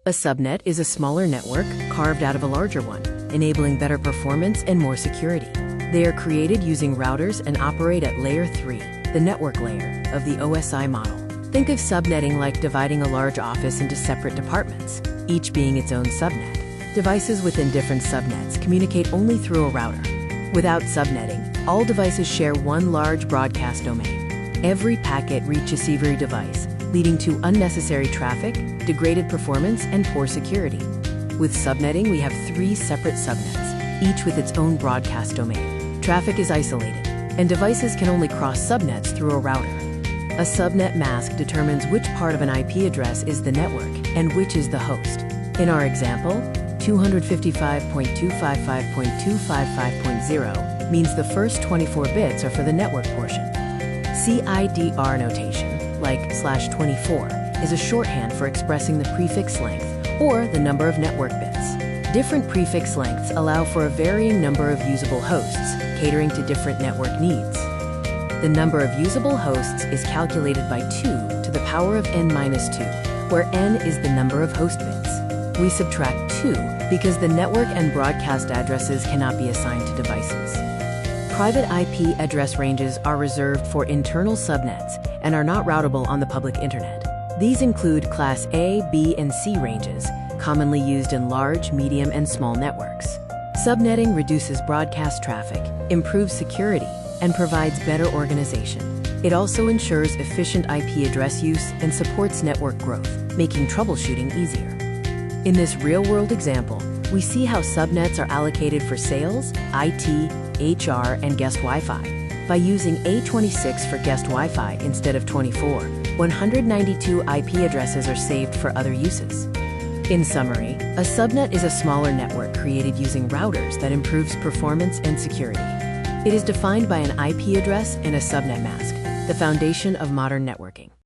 A subnet is a smaller network carved out of a larger one, enabling better performance and more security. They are created using routers and operate at layer 3, the network layer of the OSI model. Think of subnetting like dividing a large office into separate departments, each being its own subnet. Devices within different subnets communicate only through a router. Without subnetting, all devices share one large broadcast domain. Every packet reaches every device, leading to unnecessary traffic, degraded performance, and poor security. With subnetting, we have 3 separate subnets, each with its own broadcast domain. Traffic is isolated, and devices can only cross subnets through a router. A subnet mask determines which part of an IP address is the network and which is the host. In our example, 255.255.255.0 means the first 24 bits are for the network portion. CIDR notation, like /24, is a shorthand for expressing the prefix length, or the number of network bits. Different prefix lengths allow for a varying number of usable hosts, catering to different network needs. The number of usable hosts is calculated by 2 to the power of n-2, where n is the number of host bits. We subtract 2 because the network and broadcast addresses cannot be assigned to devices. Private IP address ranges are reserved for internal subnets and are not routable on the public internet. These include Class A, B, and C ranges, commonly used in large, medium, and small networks. Subnetting reduces broadcast traffic, improves security, and provides better organization. It also ensures efficient IP address use and supports network growth, making troubleshooting easier. In this real-world example, we see how subnets are allocated for sales, IT, HR, and guest Wi-Fi. By using A26 for guest Wi-Fi instead of 24, 192 IP addresses are saved for other uses. In summary, a subnet is a smaller network created using routers that improves performance and security. It is defined by an IP address and a subnet mask, the foundation of modern networking.